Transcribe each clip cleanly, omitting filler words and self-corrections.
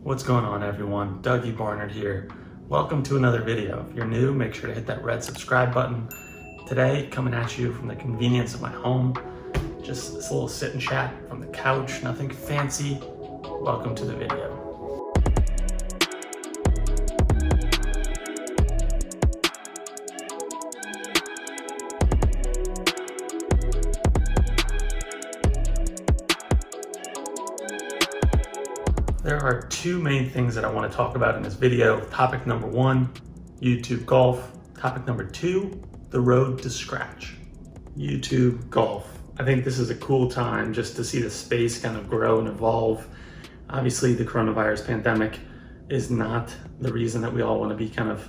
What's going on, everyone? Dougie Barnard here. Welcome to another video. If you're new, make sure to hit that red subscribe button. Today, coming at you from the convenience of my home. Just this little sit and chat from the couch, nothing fancy. Welcome to the video. There are two main things that I want to talk about in this video. Topic number one, YouTube golf. Topic number two, the road to scratch. YouTube golf. I think this is a cool time just to see the space kind of grow and evolve. Obviously, the coronavirus pandemic is not the reason that we all want to be kind of,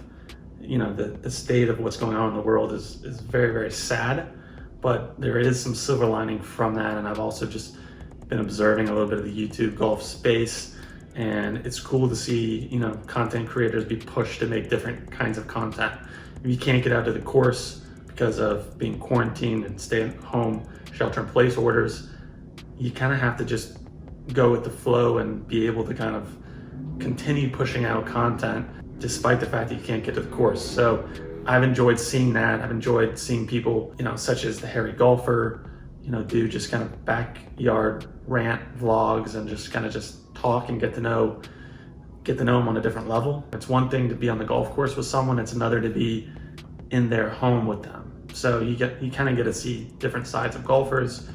the state of what's going on in the world is very, very sad, but there is some silver lining from that. And I've also just been observing a little bit of the YouTube golf space. And it's cool to see, content creators be pushed to make different kinds of content. If you can't get out to the course because of being quarantined and stay at home, shelter-in-place orders, you kind of have to just go with the flow and be able to kind of continue pushing out content despite the fact that you can't get to the course. So I've enjoyed seeing that. I've enjoyed seeing people, such as the Hairy Golfer, do just kind of backyard rant vlogs and just talk and get to know them on a different level. It's one thing to be on the golf course with someone, it's another to be in their home with them. So you kind of get to see different sides of golfers.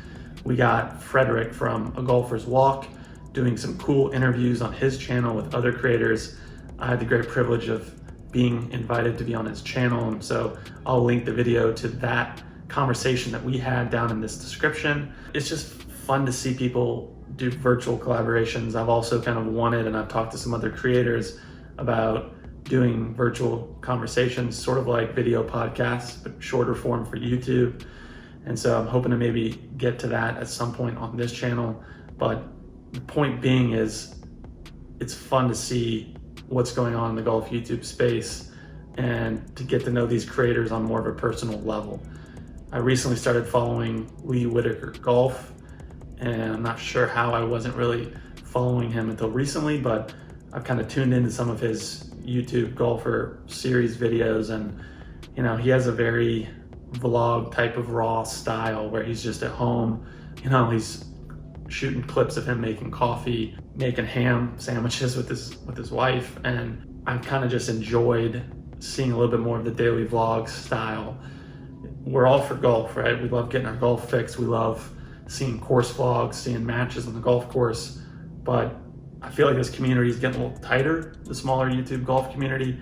We got Frederick from A Golfer's Walk doing some cool interviews on his channel with other creators. I had the great privilege of being invited to be on his channel, and so I'll link the video to that conversation that we had down in this description. It's just fun to see people do virtual collaborations. I've also kind of wanted, and I've talked to some other creators about doing virtual conversations, sort of like video podcasts, but shorter form for YouTube. And so I'm hoping to maybe get to that at some point on this channel. But the point being is it's fun to see what's going on in the golf YouTube space and to get to know these creators on more of a personal level. I recently started following Lee Whitaker Golf, and I'm not sure how I wasn't really following him until recently, but I've kind of tuned into some of his YouTube golfer series videos, and he has a very vlog type of raw style where he's just at home. He's shooting clips of him making coffee, making ham sandwiches with his wife, and I've kind of just enjoyed seeing a little bit more of the daily vlog style. We're all for golf, right? We love getting our golf fix. We love seeing course vlogs, seeing matches on the golf course. But I feel like this community is getting a little tighter, the smaller YouTube golf community.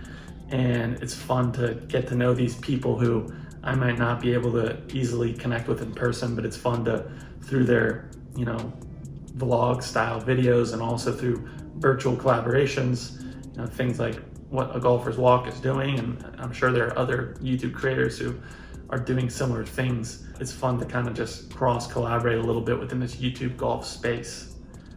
And it's fun to get to know these people who I might not be able to easily connect with in person, but it's fun to, through their, vlog style videos and also through virtual collaborations, things like what A Golfer's Walk is doing. And I'm sure there are other YouTube creators who are doing similar things. It's fun to kind of just cross collaborate a little bit within this YouTube golf space.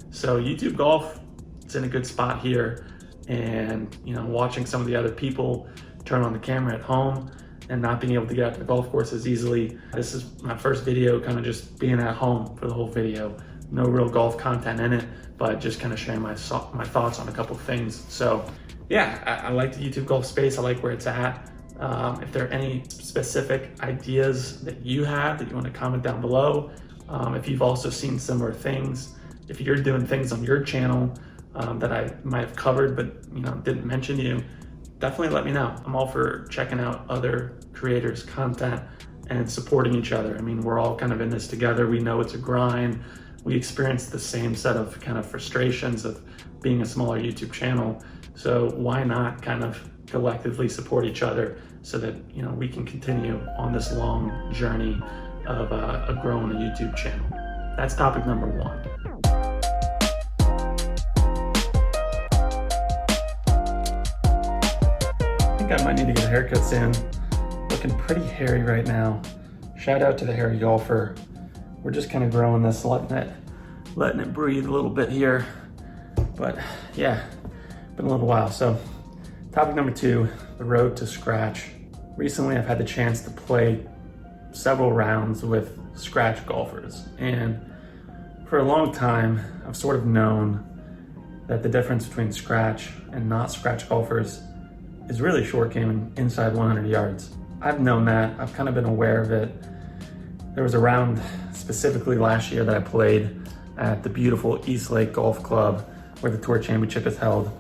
So YouTube golf, it's in a good spot here. And watching some of the other people turn on the camera at home and not being able to get out to the golf course as easily. This is my first video, kind of just being at home for the whole video. No real golf content in it, but just kind of sharing my thoughts on a couple of things. So yeah, I like the YouTube golf space. I like where it's at. If there are any specific ideas that you have that you want to comment down below, if you've also seen similar things, if you're doing things on your channel that I might have covered but didn't mention you, definitely let me know. I'm all for checking out other creators' content and supporting each other. I mean, we're all kind of in this together. We know it's a grind. We experience the same set of kind of frustrations of being a smaller YouTube channel. So why not kind of collectively support each other so that we can continue on this long journey of growing a YouTube channel. That's topic number one. I think I might need to get a haircut soon. Looking pretty hairy right now. Shout out to the Hairy Golfer. We're just kind of growing this, letting it breathe a little bit here. But yeah, been a little while. So topic number two, the road to scratch. Recently, I've had the chance to play several rounds with scratch golfers. And for a long time, I've sort of known that the difference between scratch and not scratch golfers is really short game and inside 100 yards. I've known that, I've kind of been aware of it. There was a round specifically last year that I played at the beautiful East Lake Golf Club where the Tour Championship is held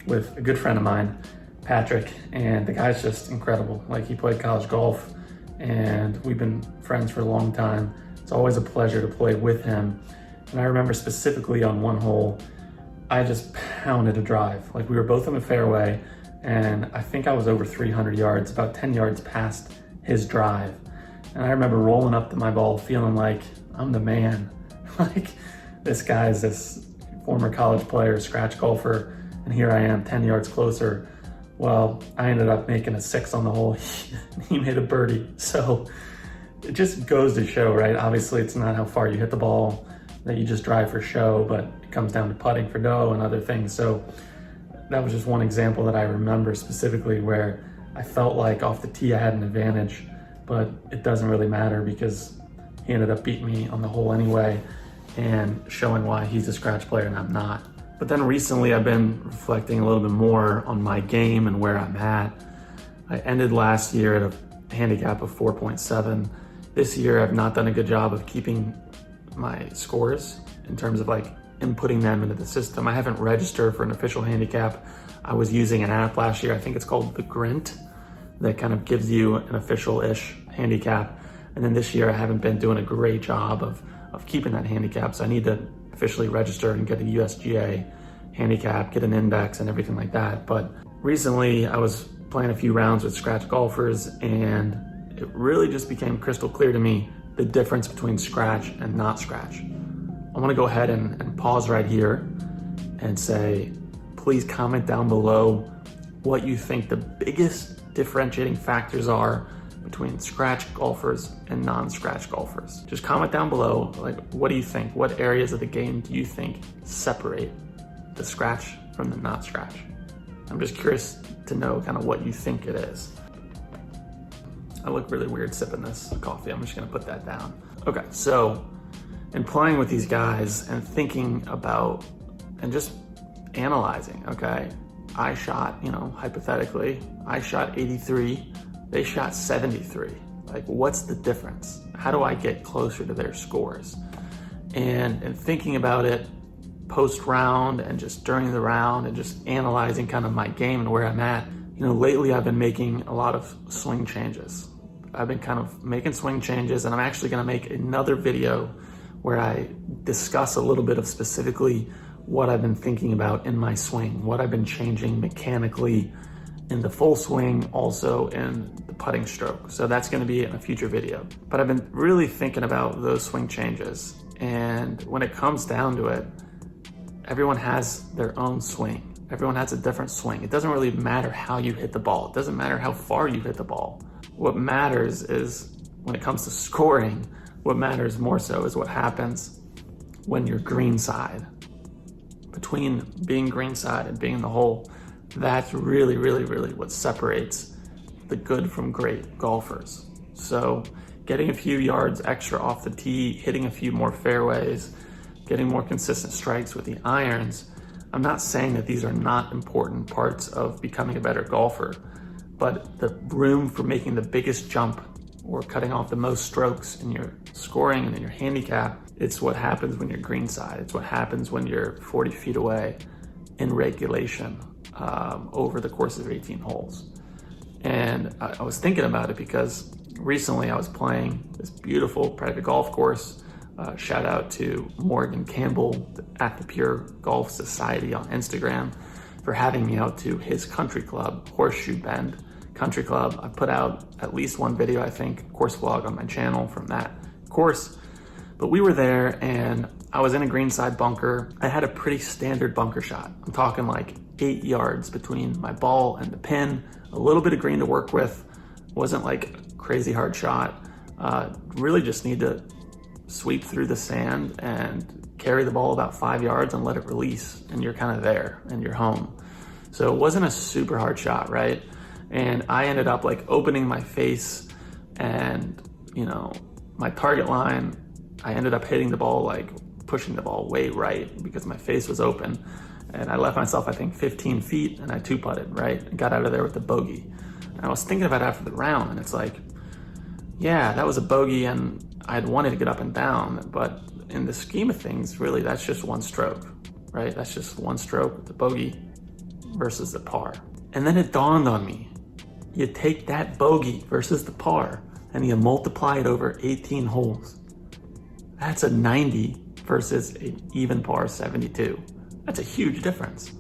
with a good friend of mine, Patrick, and the guy's just incredible. Like, he played college golf and we've been friends for a long time. It's always a pleasure to play with him. And I remember specifically on one hole, I just pounded a drive. Like, we were both in the fairway and I think I was over 300 yards, about 10 yards past his drive. And I remember rolling up to my ball feeling like I'm the man. Like, this guy's this former college player, scratch golfer, and here I am 10 yards closer. Well, I ended up making a 6 on the hole. He made a birdie. So it just goes to show, right? Obviously, it's not how far you hit the ball that you just drive for show, but it comes down to putting for dough and other things. So that was just one example that I remember specifically where I felt like off the tee I had an advantage, but it doesn't really matter because he ended up beating me on the hole anyway and showing why he's a scratch player and I'm not. But then recently I've been reflecting a little bit more on my game and where I'm at. I ended last year at a handicap of 4.7. This year I've not done a good job of keeping my scores in terms of like inputting them into the system. I haven't registered for an official handicap. I was using an app last year, I think it's called The Grint, that kind of gives you an official-ish handicap. And then this year I haven't been doing a great job of keeping that handicap. So I need to officially register and get a USGA handicap, get an index and everything like that. But recently I was playing a few rounds with scratch golfers and it really just became crystal clear to me the difference between scratch and not scratch. I want to go ahead and pause right here and say, please comment down below what you think the biggest differentiating factors are between scratch golfers and non-scratch golfers. Just comment down below, like, what do you think? What areas of the game do you think separate the scratch from the not scratch? I'm just curious to know kind of what you think it is. I look really weird sipping this coffee. I'm just gonna put that down. Okay, so in playing with these guys and thinking about and just analyzing, okay, I shot, hypothetically, I shot 83, they shot 73. Like, what's the difference? How do I get closer to their scores? And thinking about it post-round and just during the round and just analyzing kind of my game and where I'm at, lately I've been making a lot of swing changes. I've been kind of making swing changes, and I'm actually gonna make another video where I discuss a little bit of specifically what I've been thinking about in my swing, what I've been changing mechanically in the full swing, also in the putting stroke. So that's gonna be in a future video. But I've been really thinking about those swing changes. And when it comes down to it, everyone has their own swing. Everyone has a different swing. It doesn't really matter how you hit the ball. It doesn't matter how far you hit the ball. What matters is, when it comes to scoring, what matters more so is what happens when you're greenside. Between being greenside and being in the hole, that's really, really, really what separates the good from great golfers. So getting a few yards extra off the tee, hitting a few more fairways, getting more consistent strikes with the irons. I'm not saying that these are not important parts of becoming a better golfer, but the room for making the biggest jump or cutting off the most strokes in your scoring and in your handicap, it's what happens when you're greenside. It's what happens when you're 40 feet away in regulation over the course of 18 holes. And I was thinking about it because recently I was playing this beautiful private golf course. Shout out to Morgan Campbell at the Pure Golf Society on Instagram for having me out to his country club, Horseshoe Bend Country Club. I put out at least one video, I think, course vlog on my channel from that course. But we were there and I was in a greenside bunker. I had a pretty standard bunker shot. I'm talking like 8 yards between my ball and the pin, a little bit of green to work with. Wasn't like a crazy hard shot. Really just need to sweep through the sand and carry the ball about 5 yards and let it release, and you're kind of there and you're home. So it wasn't a super hard shot, right? And I ended up like opening my face and, my target line, I ended up hitting the ball, like pushing the ball way right because my face was open. and I left myself, I think, 15 feet, and I two-putted, right? And got out of there with the bogey. And I was thinking about it after the round, and it's like, yeah, that was a bogey, and I'd wanted to get up and down, but in the scheme of things, really, that's just one stroke, right? That's just one stroke with the bogey versus the par. And then it dawned on me, you take that bogey versus the par, and you multiply it over 18 holes. That's a 90 versus an even par 72. That's a huge difference.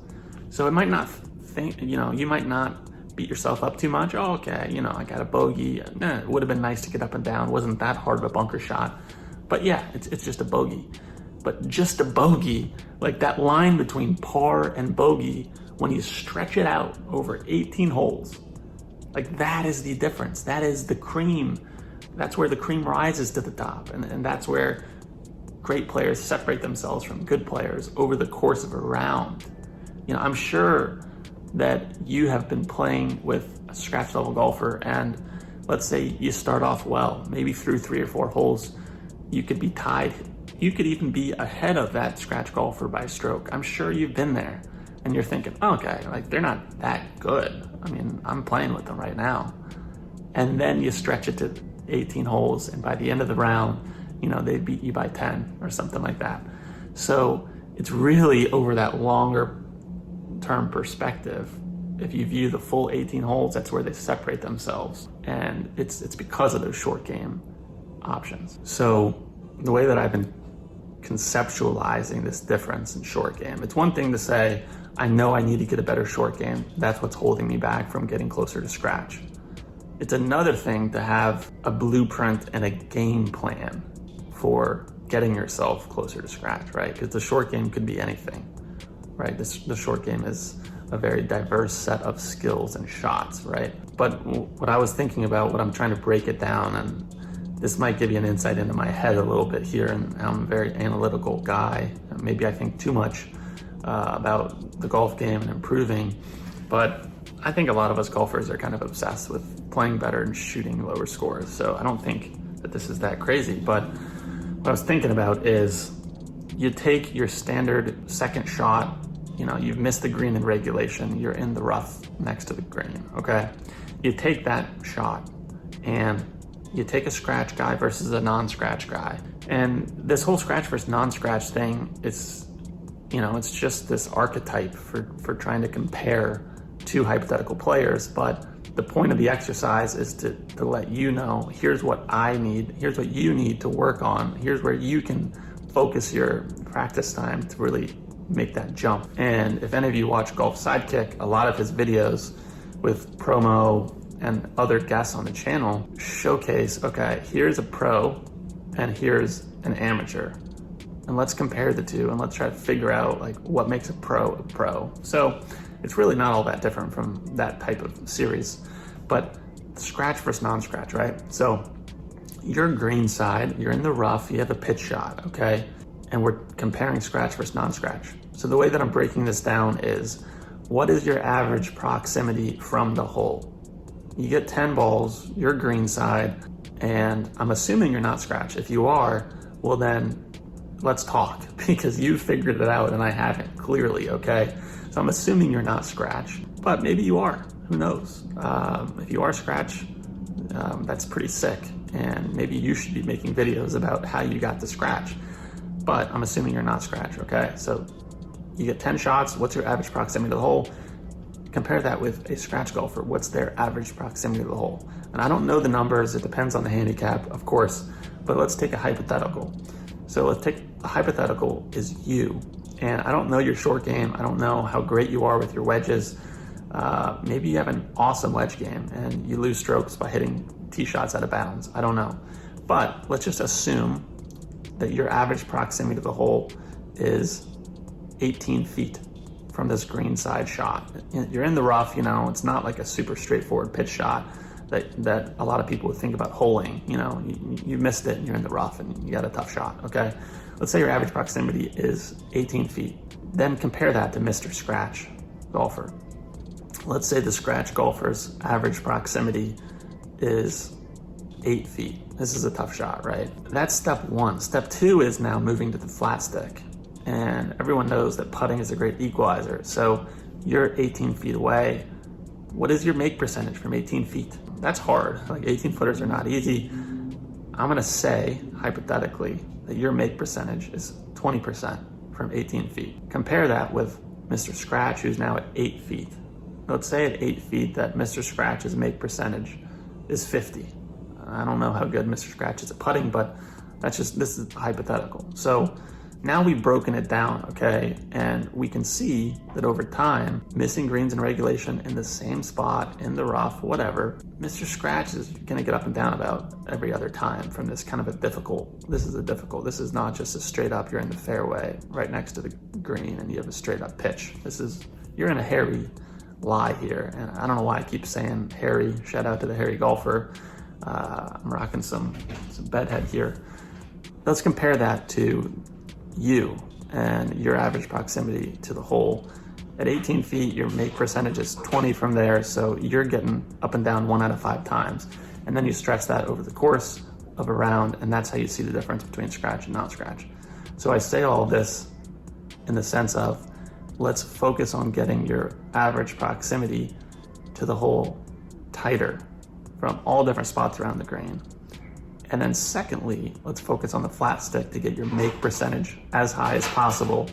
So it might not think, you might not beat yourself up too much. Oh, okay, I got a bogey. It would have been nice to get up and down. Wasn't that hard of a bunker shot. But yeah, it's just a bogey. But just a bogey, like that line between par and bogey, when you stretch it out over 18 holes, like that is the difference. That is the cream. That's where the cream rises to the top. And that's where great players separate themselves from good players over the course of a round. I'm sure that you have been playing with a scratch level golfer, and let's say you start off well, maybe through 3 or 4 holes, you could be tied. You could even be ahead of that scratch golfer by a stroke. I'm sure you've been there, and you're thinking, okay, like they're not that good. I mean, I'm playing with them right now. And then you stretch it to 18 holes, and by the end of the round, they beat you by 10 or something like that. So it's really over that longer term perspective. If you view the full 18 holes, that's where they separate themselves. And it's because of those short game options. So the way that I've been conceptualizing this difference in short game, it's one thing to say, I know I need to get a better short game. That's what's holding me back from getting closer to scratch. It's another thing to have a blueprint and a game plan for getting yourself closer to scratch, right? Because the short game could be anything, right? The short game is a very diverse set of skills and shots, right? But what I was thinking about, what I'm trying to break it down, and this might give you an insight into my head a little bit here, and I'm a very analytical guy. Maybe I think too much about the golf game and improving, but I think a lot of us golfers are kind of obsessed with playing better and shooting lower scores. So I don't think that this is that crazy, but what I was thinking about is you take your standard second shot, you've missed the green in regulation, you're in the rough next to the green, okay? You take that shot and you take a scratch guy versus a non-scratch guy. And this whole scratch versus non-scratch thing, it's just this archetype for trying to compare two hypothetical players. But the point of the exercise is to let you know, here's what I need, here's what you need to work on, here's where you can focus your practice time to really make that jump. And if any of you watch Golf Sidekick, a lot of his videos with Promo and other guests on the channel showcase, okay, here's a pro and here's an amateur. And let's compare the two and let's try to figure out like what makes a pro. So it's really not all that different from that type of series, but scratch versus non-scratch, right? So you're green side, you're in the rough, you have a pitch shot, okay? And we're comparing scratch versus non-scratch. So the way that I'm breaking this down is, what is your average proximity from the hole? You get 10 balls, you're green side, and I'm assuming you're not scratch. If you are, well then let's talk, because you figured it out and I haven't, clearly, okay? So I'm assuming you're not scratch, but maybe you are, who knows? If you are scratch, that's pretty sick, and maybe you should be making videos about how you got to scratch, but I'm assuming you're not scratch, okay? So you get 10 shots, what's your average proximity to the hole? Compare that with a scratch golfer, what's their average proximity to the hole? And I don't know the numbers, it depends on the handicap, of course, but let's take a hypothetical. So let's take a hypothetical is you, and I don't know your short game, I don't know how great you are with your wedges. Maybe you have an awesome wedge game and you lose strokes by hitting tee shots out of bounds, I don't know. But let's just assume that your average proximity to the hole is 18 feet from this green side shot. You're in the rough, it's not like a super straightforward pitch shot that a lot of people would think about holing. You missed it and you're in the rough and you got a tough shot, okay? Let's say your average proximity is 18 feet. Then compare that to Mr. Scratch golfer. Let's say the scratch golfer's average proximity is 8 feet. This is a tough shot, right? That's step one. Step two is now moving to the flat stick. and everyone knows that putting is a great equalizer. So you're 18 feet away. What is your make percentage from 18 feet? That's hard. Like 18 footers are not easy. I'm gonna say, hypothetically, that your make percentage is 20% from 18 feet. Compare that with Mr. Scratch, who's now at 8 feet. Let's say at 8 feet that Mr. Scratch's make percentage is 50. I don't know how good Mr. Scratch is at putting, but this is hypothetical. So now we've broken it down, okay? And we can see that over time, missing greens in regulation in the same spot, in the rough, whatever, Mr. Scratch is gonna get up and down about every other time from this kind of this is not just a straight up, you're in the fairway right next to the green and you have a straight up pitch. You're in a hairy lie here. And I don't know why I keep saying hairy, shout out to the hairy golfer. I'm rocking some bedhead here. Let's compare that to you and your average proximity to the hole. At 18 feet, your make percentage is 20 from there, so you're getting up and down 1 out of 5 times. And then you stretch that over the course of a round, and that's how you see the difference between scratch and not scratch. So I say all this in the sense of, let's focus on getting your average proximity to the hole tighter from all different spots around the green. And then secondly, let's focus on the flat stick to get your make percentage as high as possible.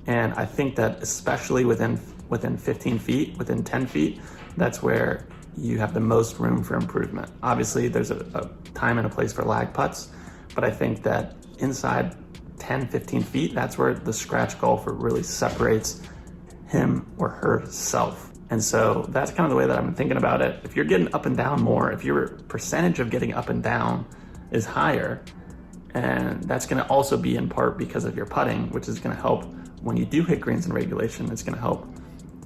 And I think that especially within 15 feet, within 10 feet, that's where you have the most room for improvement. Obviously, there's a time and a place for lag putts, but I think that inside 10, 15 feet, that's where the scratch golfer really separates him or herself. And so that's kind of the way that I've been thinking about it. If you're getting up and down more, if your percentage of getting up and down is higher, and that's going to also be in part because of your putting, which is going to help when you do hit greens in regulation. It's going to help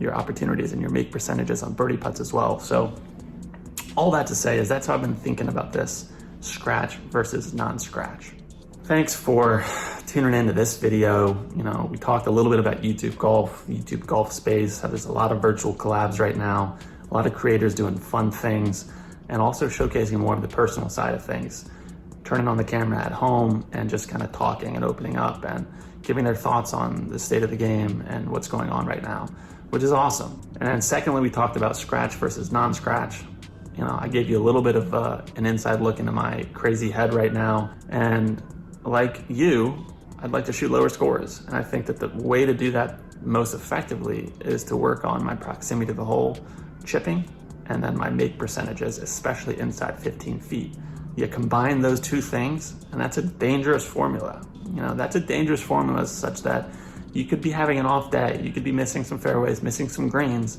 your opportunities and your make percentages on birdie putts as well. So all that to say is that's how I've been thinking about this scratch versus non-scratch. Thanks for tuning into this video. We talked a little bit about YouTube golf space, how there's a lot of virtual collabs right now, a lot of creators doing fun things, and also showcasing more of the personal side of things, turning on the camera at home and just kind of talking and opening up and giving their thoughts on the state of the game and what's going on right now, which is awesome. And then secondly, we talked about scratch versus non-scratch. I gave you a little bit of an inside look into my crazy head right now. And like you, I'd like to shoot lower scores. And I think that the way to do that most effectively is to work on my proximity to the hole, chipping, and then my make percentages, especially inside 15 feet. You combine those two things, and that's a dangerous formula. That's a dangerous formula such that you could be having an off day, you could be missing some fairways, missing some greens,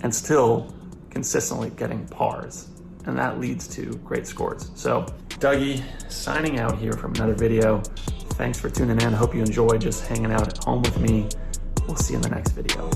and still consistently getting pars. And that leads to great scores. So Dougie, signing out here from another video. Thanks for tuning in. I hope you enjoyed just hanging out at home with me. We'll see you in the next video.